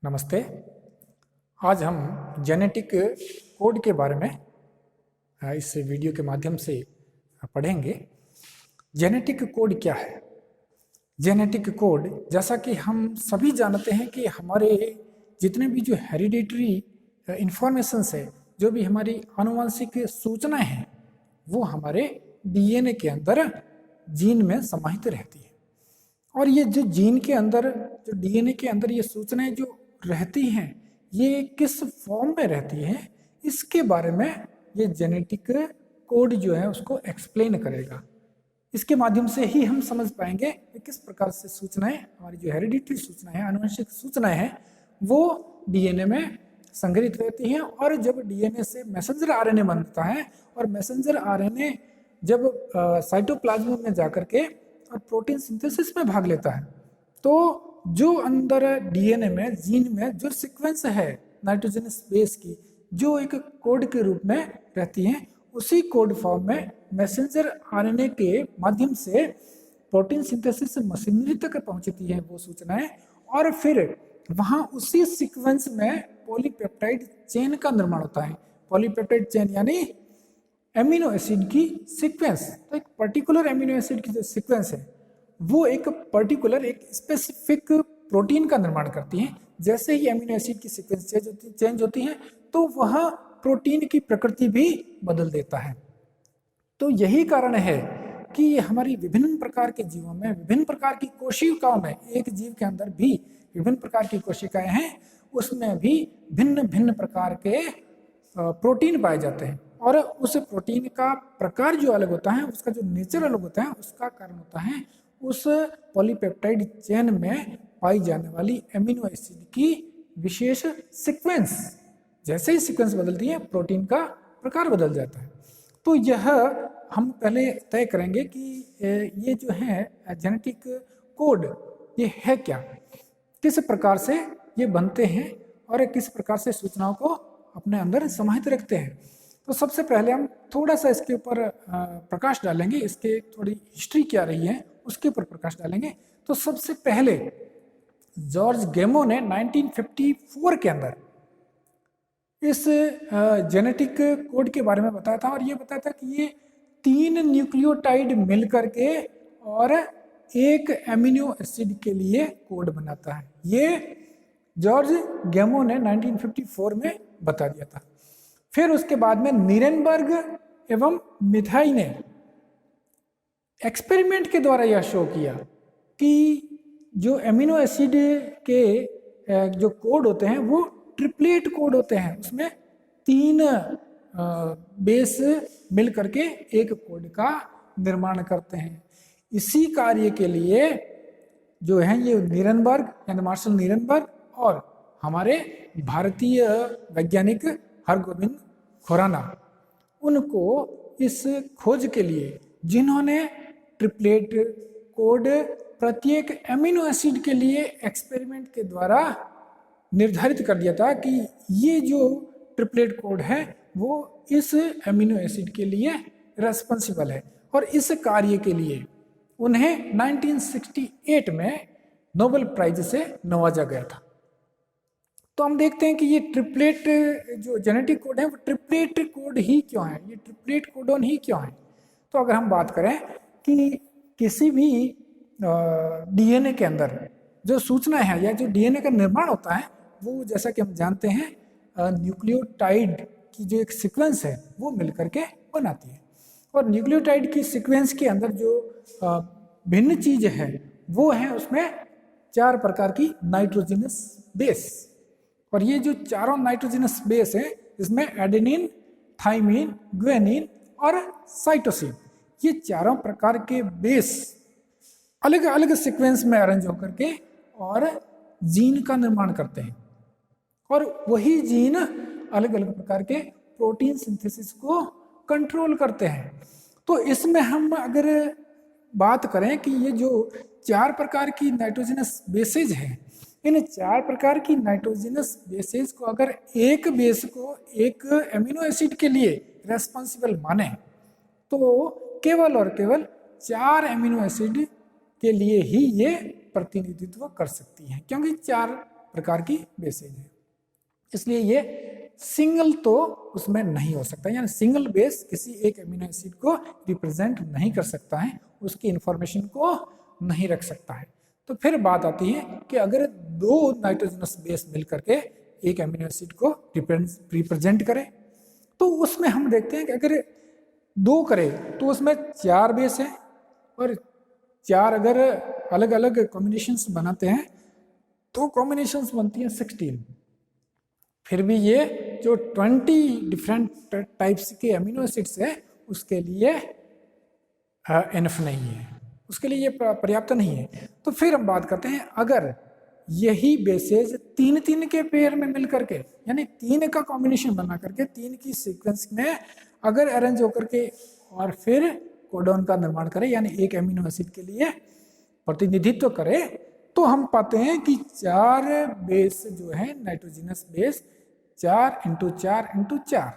नमस्ते। आज हम जेनेटिक कोड के बारे में इस वीडियो के माध्यम से पढ़ेंगे। जेनेटिक कोड क्या है? जेनेटिक कोड, जैसा कि हम सभी जानते हैं कि हमारे जितने भी जो हेरिडेटरी इंफॉर्मेशंस है, जो भी हमारी आनुवंशिक सूचनाएं हैं, वो हमारे डीएनए के अंदर जीन में समाहित रहती है। और ये जो जीन के अंदर, जो डीएनए के अंदर ये सूचनाएं जो रहती हैं, ये किस फॉर्म में रहती हैं, इसके बारे में ये जेनेटिक कोड जो है उसको एक्सप्लेन करेगा। इसके माध्यम से ही हम समझ पाएंगे कि किस प्रकार से सूचनाएं, हमारी जो हेरिडिटरी सूचनाएं हैं, आनुवंशिक सूचनाएं हैं, वो डीएनए में संग्रहित रहती हैं। और जब डीएनए से मैसेंजर आरएनए बनता है और मैसेंजर आरएनए जब साइटोप्लाज्म में जाकर के और प्रोटीन सिंथेसिस में भाग लेता है, तो जो अंदर डीएनए में, जीन में जो सीक्वेंस है नाइट्रोजनस बेस की, जो एक कोड के रूप में रहती हैं, उसी कोड फॉर्म में मैसेंजर आरएनए के माध्यम से प्रोटीन सिंथेसिस मशीनरी तक पहुंचती है वो सूचनाएं। और फिर वहां उसी सीक्वेंस में पॉलीपेप्टाइड चेन का निर्माण होता है। पॉलीपेप्टाइड चेन यानी एमिनो एसिड की सीक्वेंस। तो एक पर्टिकुलर एमिनो एसिड की जो सीक्वेंस है, वो एक पर्टिकुलर, एक स्पेसिफिक प्रोटीन का निर्माण करती है। जैसे ही एमिनो एसिड की सीक्वेंस चेंज होती है, तो वह प्रोटीन की प्रकृति भी बदल देता है। तो यही कारण है कि हमारी विभिन्न प्रकार के जीवों में, विभिन्न प्रकार की कोशिकाओं में, एक जीव के अंदर भी विभिन्न प्रकार की कोशिकाएं हैं, उसमें भी भिन्न भिन्न प्रकार के प्रोटीन पाए जाते हैं। और उस प्रोटीन का प्रकार जो अलग होता है, उसका जो नेचर अलग होता है, उसका कारण होता है उस पॉलीपेप्टाइड चेन में पाई जाने वाली एमिनो एसिड की विशेष सीक्वेंस। जैसे ही सीक्वेंस बदलती है, प्रोटीन का प्रकार बदल जाता है। तो यह हम पहले तय करेंगे कि ये जो है जेनेटिक कोड, ये है क्या, किस प्रकार से ये बनते हैं और किस प्रकार से सूचनाओं को अपने अंदर समाहित रखते हैं। तो सबसे पहले हम थोड़ा सा इसके ऊपर प्रकाश डालेंगे, इसके थोड़ी हिस्ट्री क्या रही है उसके ऊपर प्रकाश डालेंगे। तो सबसे पहले जॉर्ज गेमो ने 1954 के अंदर इस जेनेटिक कोड के बारे में बताया था। और ये बताया था कि ये 3 न्यूक्लियोटाइड मिल करके और एक एमिनो एसिड के लिए कोड बनाता है। ये जॉर्ज गेमो ने 1954 में बता दिया था। फिर उसके बाद में नीरेनबर्ग एवं मिथाई ने एक्सपेरिमेंट के द्वारा यह शो किया कि जो एमिनो एसिड के जो कोड होते हैं, वो ट्रिपलेट कोड होते हैं। उसमें 3 बेस मिल करके एक कोड का निर्माण करते हैं। इसी कार्य के लिए जो है ये नीरेनबर्ग यानी मार्शल नीरेनबर्ग और हमारे भारतीय वैज्ञानिक हरगोविंद खुराना, उनको इस खोज के लिए, जिन्होंने ट्रिपलेट कोड प्रत्येक एमिनो एसिड के लिए एक्सपेरिमेंट के द्वारा निर्धारित कर दिया था कि ये जो ट्रिपलेट कोड है वो इस एमिनो एसिड के लिए रेस्पॉन्सिबल है। और इस कार्य के लिए उन्हें 1968 में नोबेल प्राइज से नवाजा गया था। तो हम देखते हैं कि ये ट्रिपलेट जो जेनेटिक कोड है, वो ट्रिपलेट कोड ही क्यों है, ये ट्रिपलेट कोडोन ही क्यों है। तो अगर हम बात करें कि किसी भी डीएनए के अंदर जो सूचना है या जो डीएनए का निर्माण होता है, वो जैसा कि हम जानते हैं न्यूक्लियोटाइड की जो एक सीक्वेंस है वो मिलकर के बनाती है। और न्यूक्लियोटाइड की सीक्वेंस के अंदर जो भिन्न चीज है, वो है उसमें 4 प्रकार की नाइट्रोजनस बेस। और ये जो चारों नाइट्रोजनस बेस है, इसमें एडेनिन, थाइमिन, ग्वेनिन और साइटोसिन, ये चारों प्रकार के बेस अलग अलग सीक्वेंस में अरेंज होकर के और जीन का निर्माण करते हैं। और वही जीन अलग अलग प्रकार के प्रोटीन सिंथेसिस को कंट्रोल करते हैं। तो इसमें हम अगर बात करें कि ये जो 4 प्रकार की नाइट्रोजनस बेसेज हैं, इन 4 प्रकार की नाइट्रोजनस बेसेज को अगर एक बेस को एक एमिनो एसिड के लिए रेस्पॉन्सिबल माने, तो केवल और केवल 4 एमिनो एसिड के लिए ही ये प्रतिनिधित्व कर सकती हैं, क्योंकि 4 प्रकार की बेसेज है, इसलिए ये सिंगल तो उसमें नहीं हो सकता, यानी सिंगल बेस किसी एक अमीनो एसिड को रिप्रेजेंट नहीं कर सकता है, उसकी इंफॉर्मेशन को नहीं रख सकता है। तो फिर बात आती है कि अगर दो नाइट्रोजनस बेस मिलकर के एक अमीनो एसिड को रिप्रेजेंट करें, तो उसमें हम देखते हैं कि अगर दो करे तो उसमें 4 बेस है, और 4 अगर अलग अलग कॉम्बिनेशंस बनाते हैं तो कॉम्बिनेशंस बनती हैं 16। फिर भी ये जो 20 डिफरेंट टाइप्स के अमीनो एसिड्स है उसके लिए इनफ नहीं है, उसके लिए ये पर्याप्त नहीं है। तो फिर हम बात करते हैं, अगर यही बेसेज 3-3 के पेयर में मिल करके, यानी 3 का कॉम्बिनेशन बना करके 3 की सीक्वेंस में अगर अरेंज होकर के और फिर कोडॉन का निर्माण करे, यानी एक अमीनो एसिड के लिए प्रतिनिधित्व करे, तो हम पाते हैं कि 4 बेस जो है नाइट्रोजनस बेस 4 × 4 × 4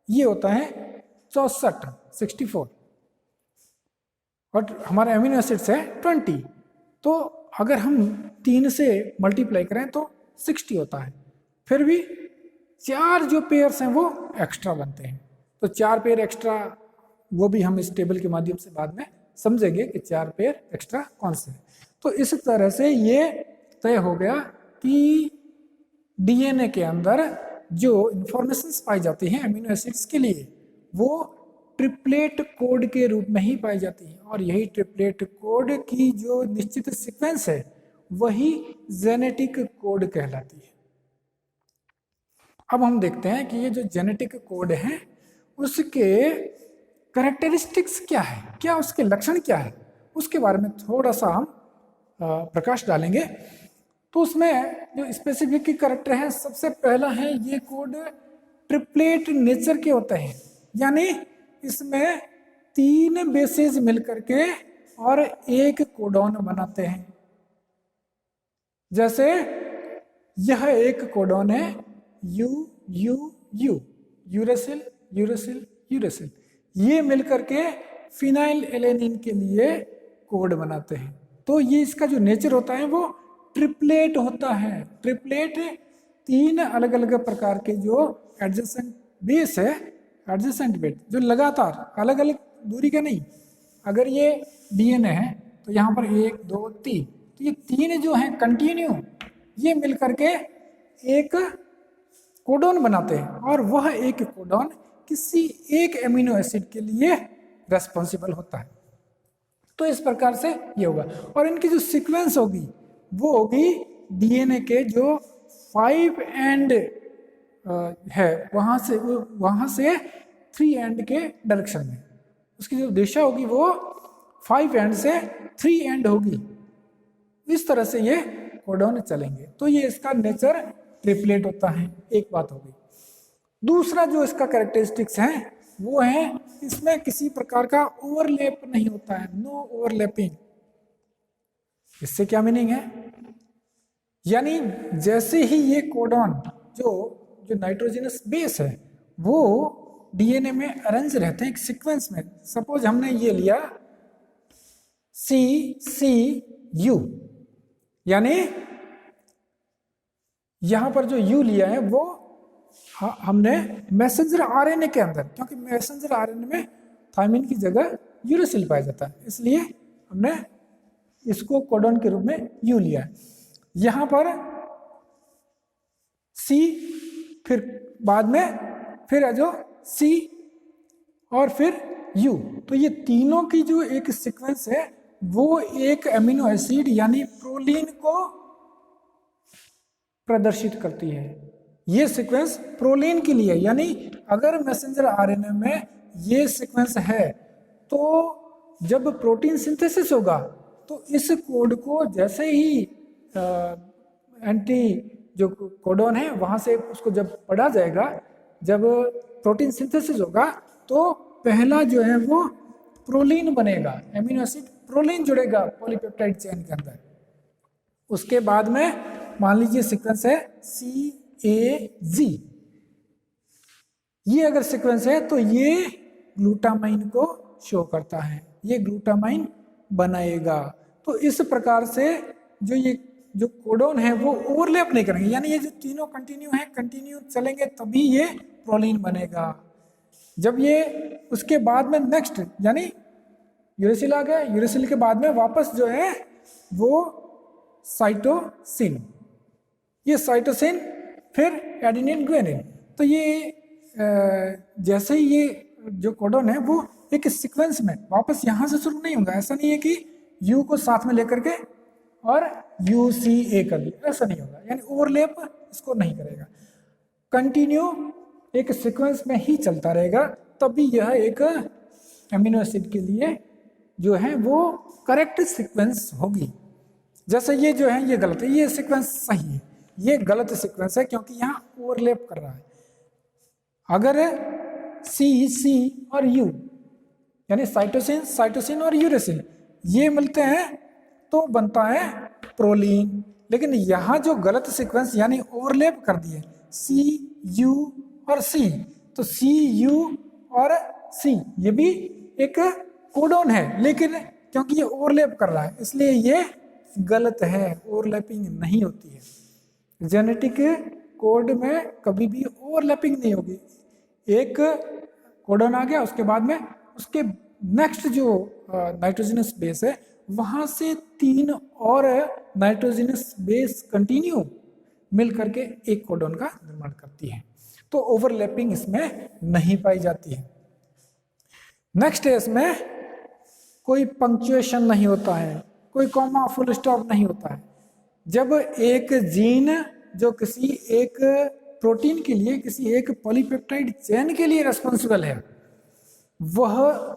ये होता है 64 और हमारे अमीनो एसिड्स है 20। तो अगर हम 3 से मल्टीप्लाई करें तो 60 होता है, फिर भी 4 जो पेयर्स हैं वो एक्स्ट्रा बनते हैं। तो 4 पेयर एक्स्ट्रा वो भी हम इस टेबल के माध्यम से बाद में समझेंगे कि 4 पेयर एक्स्ट्रा कौन से हैं। तो इस तरह से ये तय हो गया कि डीएनए के अंदर जो इंफॉर्मेशंस पाई जाती हैं अमीनो एसिड्स के लिए वो ट्रिपलेट कोड के रूप में ही पाई जाती है, और यही ट्रिपलेट कोड की जो निश्चित सीक्वेंस है वही जेनेटिक कोड कहलाती है। अब हम देखते हैं कि ये जो जेनेटिक कोड है उसके कैरेक्टरिस्टिक्स क्या है, क्या उसके लक्षण क्या है, उसके बारे में थोड़ा सा हम प्रकाश डालेंगे। तो उसमें जो स्पेसिफिक कैरेक्टर है, सबसे पहला है ये कोड ट्रिपलेट नेचर के होते हैं, यानी इसमें 3 बेसेस मिलकर के और एक कोडॉन बनाते हैं। जैसे यह एक कोडॉन है you you you, uracil uracil uracil, ये मिलकर के फिनाइल एलेनिन के लिए कोड बनाते हैं। तो ये इसका जो नेचर होता है वो ट्रिपलेट होता है। ट्रिपलेट 3 अलग अलग प्रकार के जो एडजेसेंट बेस है, एडजेसेंट बेस जो लगातार अलग अलग दूरी का नहीं, अगर ये डीएनए है तो यहाँ पर 1 2 3, तो ये 3 जो हैं कंटिन्यू ये मिलकर के एक कोडॉन बनाते हैं, और वह एक कोडॉन किसी एक एमिनो एसिड के लिए रेस्पॉन्सिबल होता है। तो इस प्रकार से ये होगा, और इनकी जो सीक्वेंस होगी वो होगी डीएनए के जो 5 एंड है वहां से 3 एंड के डायरेक्शन में, उसकी जो दिशा होगी वो 5 एंड से 3 एंड होगी। इस तरह से ये कोडॉन चलेंगे। तो ये इसका नेचर ट्रिपलेट होता है, एक बात होगी। दूसरा जो इसका कैरेक्टरिस्टिक्स है वो है इसमें किसी प्रकार का ओवरलैप नहीं होता है, नो ओवरलैपिंग। इससे क्या मीनिंग है, यानी जैसे ही ये कोडॉन जो नाइट्रोजनस बेस है वो डीएनए में अरेंज रहते हैं एक सीक्वेंस में। सपोज हमने ये लिया CCU, यानी यहां पर जो U लिया है वो हमने मैसेंजर आरएनए के अंदर, क्योंकि मैसेंजर आरएनए में थायमिन की जगह यूरेसिल पाया जाता है, इसलिए हमने इसको कोडॉन के रूप में U लिया है। यहां पर C, फिर बाद में फिर है जो C और फिर U, तो ये तीनों की जो एक सीक्वेंस है वो एक एमिनो एसिड यानी प्रोलीन को प्रदर्शित करती है। ये सीक्वेंस प्रोलीन के लिए, यानी अगर मैसेंजर आरएनए में ये सीक्वेंस है तो जब प्रोटीन सिंथेसिस होगा तो इस कोड को जैसे ही एंटी जो कोडॉन है वहां से उसको जब पढ़ा जाएगा, जब प्रोटीन सिंथेसिस होगा तो पहला जो है वो प्रोलीन बनेगा, एमिनो एसिड प्रोलीन जुड़ेगा पॉलीपेप्टाइड चेन के अंदर। उसके बाद में मान लीजिए सीक्वेंस है CAG, ये अगर सीक्वेंस है तो ये ग्लूटामाइन को शो करता है, ये ग्लूटामाइन बनाएगा। तो इस प्रकार से जो ये जो कोडोन है वो ओवरलैप नहीं करेंगे, यानी ये जो तीनों कंटिन्यू है, कंटिन्यू चलेंगे तभी ये प्रोलीन बनेगा। जब ये उसके बाद में नेक्स्ट यानी यूरेसिल आ गया, यूरेसिल के बाद में वापस जो है वो साइटोसिन, ये साइटोसिन फिर एडेनिन ग्वानिन। तो ये जैसे ही ये जो कोडोन है वो एक सीक्वेंस में वापस यहाँ से शुरू नहीं होगा। ऐसा नहीं है कि यू को साथ में लेकर के और यू सी ए कर दिया, ऐसा नहीं होगा, यानी ओवरलैप इसको नहीं करेगा, कंटिन्यू एक सीक्वेंस में ही चलता रहेगा, तभी यह एक एमिनो एसिड के लिए जो है वो करेक्ट सीक्वेंस होगी। जैसे ये जो है ये गलत है, ये सीक्वेंस सही है, ये गलत सीक्वेंस है क्योंकि यहाँ ओवरलैप कर रहा है। अगर सी सी और यू यानी साइटोसिन साइटोसिन और यूरेसिल ये मिलते हैं तो बनता है प्रोलीन, लेकिन यहाँ जो गलत सीक्वेंस यानी ओवरलैप कर दिए सी यू और सी, तो सी यू और सी ये भी एक कोडोन है, लेकिन क्योंकि ये ओवरलैप कर रहा है इसलिए ये गलत है, ओवरलैपिंग नहीं होती है। जेनेटिक कोड में कभी भी ओवरलैपिंग नहीं होगी। एक कोडोन आ गया, उसके बाद में उसके नेक्स्ट जो नाइट्रोजनस बेस है वहां से 3 और नाइट्रोजनस बेस कंटिन्यू मिल करके एक कोडोन का निर्माण करती है, तो ओवरलैपिंग इसमें नहीं पाई जाती है। नेक्स्ट है, इसमें कोई पंक्चुएशन नहीं होता है, कोई कॉमा फुल स्टॉप नहीं होता है। जब एक जीन जो किसी एक प्रोटीन के लिए, किसी एक पॉलीपेप्टाइड चेन के लिए रिस्पॉन्सिबल है, वह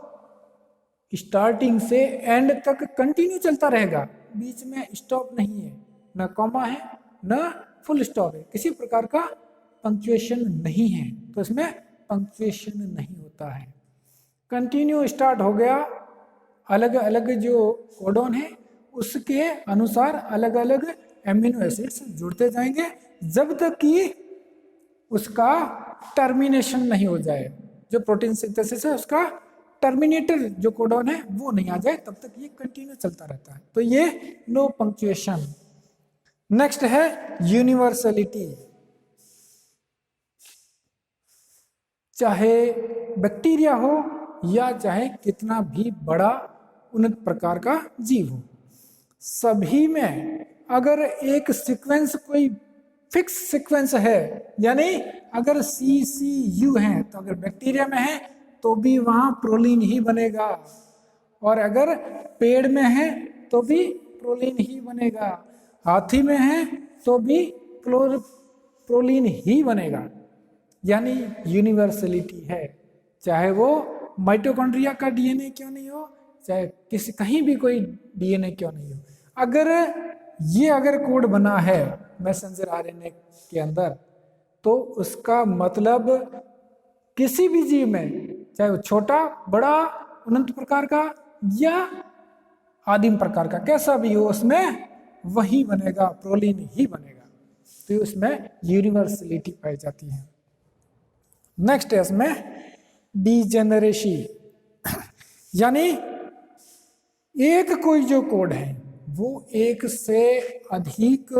स्टार्टिंग से एंड तक कंटिन्यू चलता रहेगा, बीच में स्टॉप नहीं है, न कॉमा है न फुल स्टॉप है, किसी प्रकार का पंक्चुएशन नहीं है, तो इसमें पंक्चुएशन नहीं होता है। कंटिन्यू स्टार्ट हो गया, अलग अलग जो कोडोन है उसके अनुसार अलग अलग एमिनो एसिड्स जुड़ते जाएंगे जब तक कि उसका टर्मिनेशन नहीं हो जाए, जो प्रोटीन सिंथेसिस है उसका टर्मिनेटर जो कोडोन है वो नहीं आ जाए, तब तक ये कंटिन्यू चलता रहता है, तो ये नो पंक्चुएशन। नेक्स्ट है यूनिवर्सलिटी। चाहे बैक्टीरिया हो या चाहे कितना भी बड़ा उन्नत प्रकार का जीव हो, सभी में अगर एक सीक्वेंस कोई फिक्स सीक्वेंस है, यानी अगर सी सी यू है तो अगर बैक्टीरिया में है तो भी वहां प्रोलीन ही बनेगा, और अगर पेड़ में है तो भी प्रोलीन ही बनेगा, हाथी में है तो भी प्रोलीन ही बनेगा, यानी यूनिवर्सलिटी है। चाहे वो माइटोकॉन्ड्रिया का डीएनए क्यों नहीं हो, चाहे किसी कहीं भी कोई डीएनए क्यों नहीं हो, अगर कोड बना है मैसेंजर आरएनए के अंदर, तो उसका मतलब किसी भी जीव में, चाहे वो छोटा बड़ा उन्नत प्रकार का या आदिम प्रकार का कैसा भी हो, उसमें वही बनेगा, प्रोलीन ही बनेगा, तो उसमें यूनिवर्सलिटी पाई जाती है। नेक्स्ट है इसमें डीजेनरेसी, यानी एक कोई जो कोड है वो एक से अधिक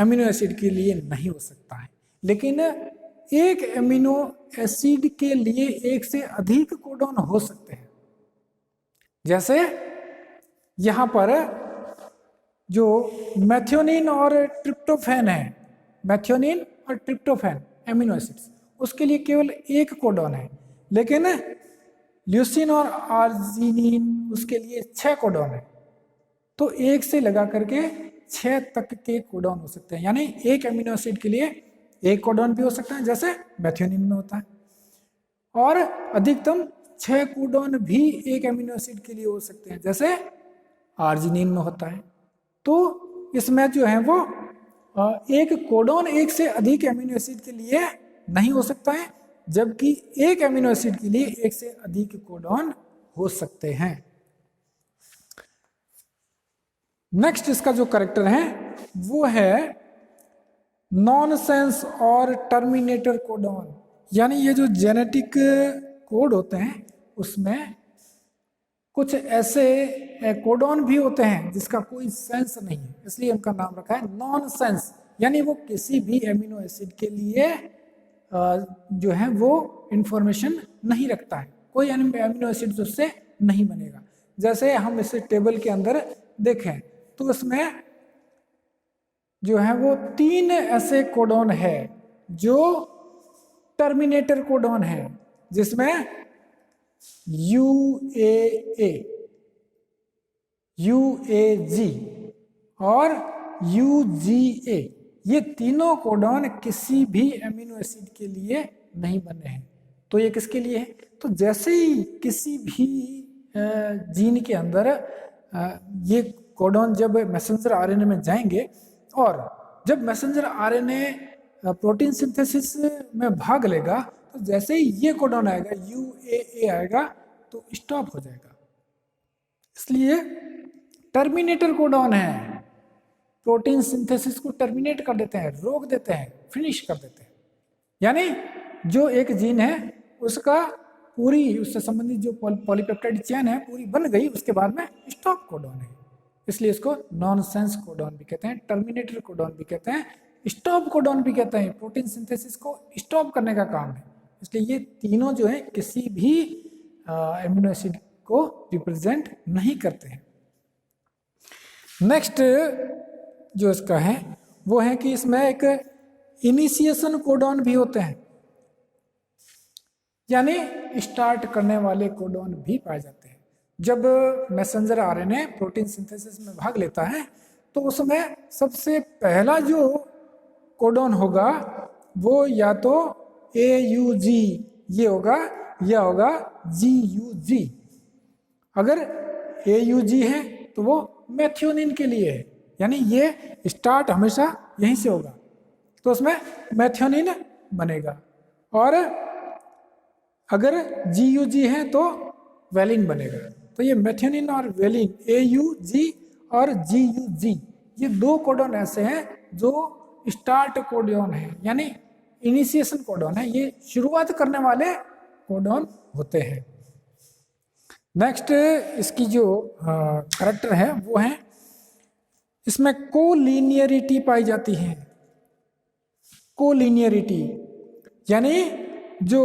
एमिनो एसिड के लिए नहीं हो सकता है, लेकिन एक एमिनो एसिड के लिए एक से अधिक कोडोन हो सकते हैं। जैसे यहां पर जो मेथियोनिन और ट्रिप्टोफैन है, मेथियोनिन और ट्रिप्टोफैन एमिनो एसिड्स, उसके लिए केवल एक कोडोन है, लेकिन ल्यूसीन और आर्जिनिन उसके लिए 6 कोडोन है, तो एक से लगा करके 6 तक के कोडोन हो सकते हैं, यानी एक एमिनो एसिड के लिए एक कोडोन भी हो सकता है जैसे मेथियोनिन में होता है, और अधिकतम 6 कोडोन भी एक एमिनो एसिड के लिए हो सकते हैं जैसे आर्जिनिन में होता है। तो इसमें जो है वो एक कोडोन एक से अधिक एमिनो एसिड के लिए नहीं हो सकता है, जबकि एक एमिनो एसिड के लिए एक से अधिक कोडोन हो सकते हैं। नेक्स्ट इसका जो कैरेक्टर है वो है नॉनसेंस और टर्मिनेटर कोडोन, यानी ये जो जेनेटिक कोड होते हैं उसमें कुछ ऐसे कोडॉन भी होते हैं जिसका कोई सेंस नहीं है, इसलिए उनका नाम रखा है नॉन सेंस, यानी वो किसी भी एमिनो एसिड के लिए जो है वो इंफॉर्मेशन नहीं रखता है, कोई एमिनो एसिड उससे नहीं बनेगा। जैसे हम इस टेबल के अंदर देखें तो उसमें जो है वो 3 ऐसे कोडॉन है जो टर्मिनेटर कोडॉन है, जिसमें UAA, UAG और UGA, ये तीनों कोडॉन किसी भी एमिनो एसिड के लिए नहीं बने हैं। तो ये किसके लिए है? तो जैसे ही किसी भी जीन के अंदर ये कोडॉन जब मैसेंजर आरएनए में जाएंगे और जब मैसेंजर आरएनए प्रोटीन सिंथेसिस में भाग लेगा, तो जैसे ही ये कोडॉन आएगा UAA आएगा तो स्टॉप हो जाएगा, इसलिए टर्मिनेटर कोडॉन है। प्रोटीन सिंथेसिस को टर्मिनेट कर देते हैं, रोक देते हैं, फिनिश कर देते हैं। यानी जो एक जीन है उसका पूरी उससे संबंधित जो पॉलीपेप्टाइड चेन है पूरी बन गई, उसके बाद में स्टॉप कोडॉन है, इसलिए इसको नॉनसेंस कोडॉन भी कहते हैं, टर्मिनेटर कोडॉन भी कहते हैं, स्टॉप कोडॉन भी कहते हैं। प्रोटीन सिंथेसिस को स्टॉप करने का काम है, इसलिए ये तीनों जो है किसी भी एमिनो एसिड को रिप्रेजेंट नहीं करते हैं। नेक्स्ट जो इसका है वो है कि इसमें एक इनिशिएशन कोडॉन भी होते हैं, यानी स्टार्ट करने वाले कोडॉन भी पाए जाते हैं। जब मैसेंजर आरएनए प्रोटीन सिंथेसिस में भाग लेता है तो उसमें सबसे पहला जो कोडॉन होगा वो या तो AUG ये होगा या होगा GUG। अगर AUG है तो वो मेथियोनिन के लिए है, यानी ये स्टार्ट हमेशा यहीं से होगा, तो उसमें मेथियोनिन बनेगा। और अगर GUG है तो वेलिन बनेगा। तो ये मेथियोनिन और वेलिन AUG और GUG ये 2 कोडॉन ऐसे हैं जो स्टार्ट कोडॉन है, यानी इनिशिएशन कोडॉन है, ये शुरुआत करने वाले कोडॉन होते हैं। नेक्स्ट इसकी जो कैरेक्टर है वो है इसमें कोलिनियरिटी पाई जाती है। कोलिनियरिटी यानी जो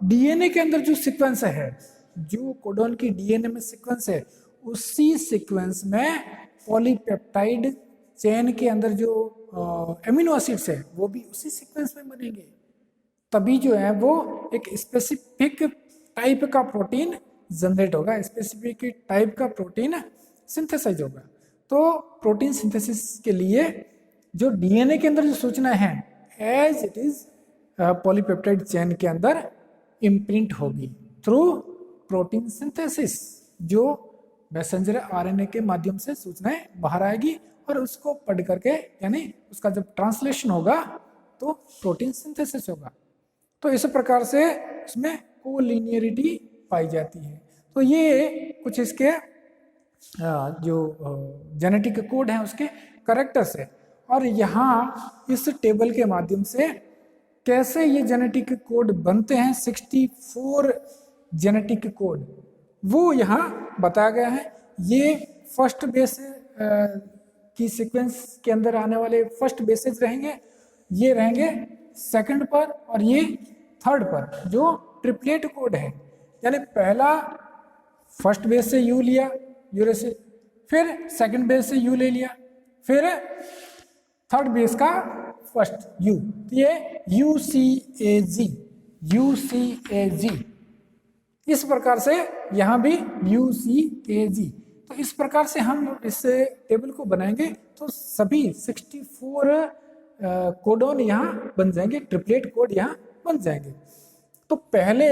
डीएनए के अंदर जो सीक्वेंस है, जो कोडॉन की डीएनए में सीक्वेंस है, उसी सीक्वेंस में पॉलीपेप्टाइड चेन के अंदर जो एमिनो एसिड्स है वो भी उसी सीक्वेंस में बनेंगे, तभी जो है वो एक स्पेसिफिक टाइप का प्रोटीन जनरेट होगा, स्पेसिफिक टाइप का प्रोटीन सिंथेसाइज होगा। तो प्रोटीन सिंथेसिस के लिए जो डीएनए के अंदर जो सूचना है as it is polypeptide chain के अंदर इम्प्रिंट होगी थ्रू प्रोटीन सिंथेसिस, जो मैसेंजर आरएनए के माध्यम से सूचनाएं बाहर आएगी और उसको पढ़ करके, यानी उसका जब ट्रांसलेशन होगा तो प्रोटीन सिंथेसिस होगा। तो इस प्रकार से इसमें कोलिनियरिटी पाई जाती है। तो ये कुछ इसके जो जेनेटिक कोड हैं उसके कैरेक्टर्स है। और यहाँ इस टेबल के माध्यम से कैसे ये जेनेटिक कोड बनते हैं, 64 जेनेटिक कोड वो यहाँ बताया गया है। ये फर्स्ट बेस की सीक्वेंस के अंदर आने वाले फर्स्ट बेसेस रहेंगे, ये रहेंगे सेकंड पर और ये थर्ड पर, जो ट्रिपलेट कोड है। यानी पहला फर्स्ट बेस से यू लिया, यूरेसिल, फिर सेकंड बेस से यू ले लिया, फिर थर्ड बेस का फर्स्ट यू, तो ये UCAG। इस प्रकार से यहाँ भी UCAG। तो इस प्रकार से हम इस टेबल को बनाएंगे तो सभी 64 कोडॉन यहाँ बन जाएंगे, ट्रिपलेट कोड यहाँ बन जाएंगे। तो पहले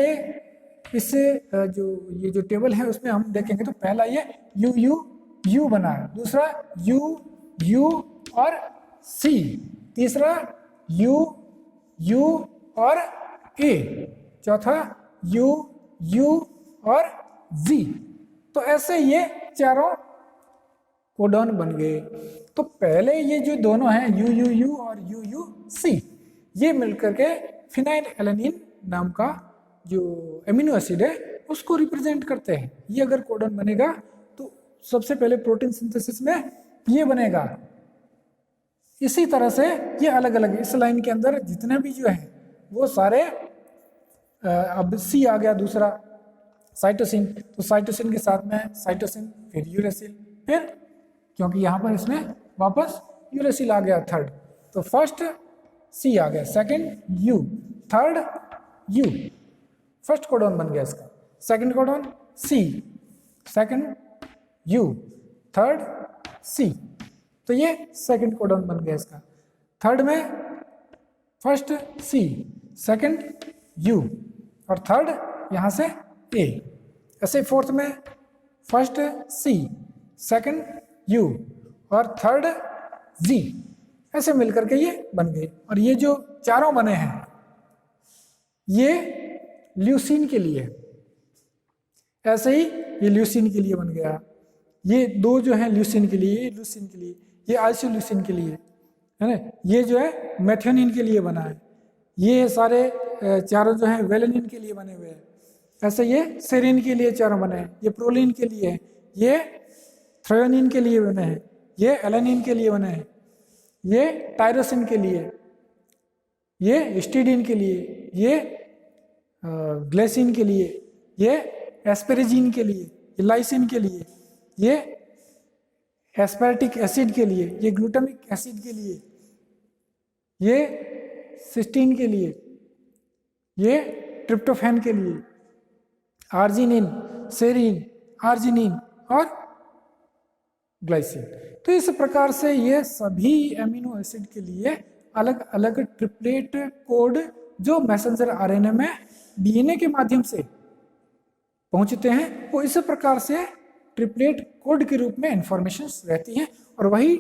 इस ये जो टेबल है उसमें हम देखेंगे तो पहला ये U बना है, दूसरा U और C, तीसरा U और A, चौथा U और Z। तो ऐसे ये चारों कोडॉन बन गए। तो पहले ये जो दोनों हैं UUU और UUC, ये मिलकर के फिनाइल एलेनिन नाम का जो एमिनो एसिड है उसको रिप्रेजेंट करते हैं। ये अगर कोडन बनेगा तो सबसे पहले प्रोटीन सिंथेसिस में ये बनेगा। इसी तरह से ये अलग अलग इस लाइन के अंदर जितने भी जो है वो सारे, अब सी आ गया दूसरा साइटोसिन, तो साइटोसिन के साथ में साइटोसिन, फिर यूरेसिल, फिर क्योंकि यहाँ पर इसमें वापस यूरेसिल आ गया थर्ड, तो फर्स्ट सी आ गया, second U, third U, first codon बन गया इसका। Second codon C, second U, third C, तो ये सेकंड कोडॉन बन गया इसका। थर्ड में फर्स्ट सी, सेकंड यू और थर्ड यहाँ से ए। ऐसे फोर्थ में फर्स्ट सी, सेकंड यू और थर्ड जी, ऐसे मिलकर के ये बन गए। और ये जो चारों बने हैं ये ल्यूसीन के लिए, ऐसे ही ये ल्यूसीन के लिए बन गया। ये दो जो है ल्यूसीन के लिए, ये ल्यूसीन के लिए, ये आइसोल्यूसीन के लिए है ना। ये जो है मेथियोनिन के लिए बना है। ये सारे चारों जो है वेलिनिन के लिए बने हुए हैं। ऐसे ये सेरिन के लिए चारों बने हैं, ये प्रोलिन के लिए है, ये थ्रोयोनिन के लिए बने हैं, ये एलेनिन के लिए बने हैं, ये टायरोसिन के लिए, ये हिस्टिडीन के लिए, ये ग्लाइसिन के लिए, ये एस्पेरेजिन के लिए, ये लाइसिन के लिए, ये एस्पार्टिक एसिड के लिए, ये ग्लूटामिक एसिड के लिए, ये सिस्टीन के लिए, ये ट्रिप्टोफैन के लिए, आर्जिनिन, सेरिन, आर्जिनिन और ग्लाइसिन। तो इस प्रकार से ये सभी एमिनो एसिड के लिए अलग अलग ट्रिपलेट कोड जो मैसेंजर आरएनए में डीएनए के माध्यम से पहुंचते हैं, वो इस प्रकार से ट्रिपलेट कोड के रूप में इंफॉर्मेशन रहती हैं। और वही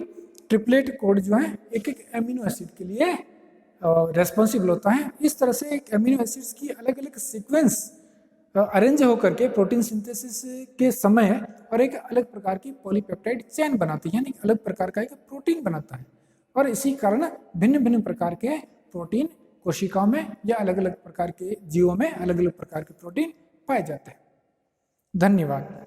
ट्रिपलेट कोड जो है एक एक एमिनो एसिड के लिए रेस्पॉन्सिबल होता है। इस तरह से एक एमिनो एसिड्स की अलग अलग सीक्वेंस अरेंज होकर के प्रोटीन सिंथेसिस के समय और एक अलग प्रकार की पॉलीपेप्टाइड चेन बनाती है, यानी अलग प्रकार का एक प्रोटीन बनाता है। और इसी कारण भिन्न भिन्न प्रकार के प्रोटीन कोशिकाओं में या अलग अलग प्रकार के जीवों में अलग अलग प्रकार के प्रोटीन पाए जाते हैं। धन्यवाद।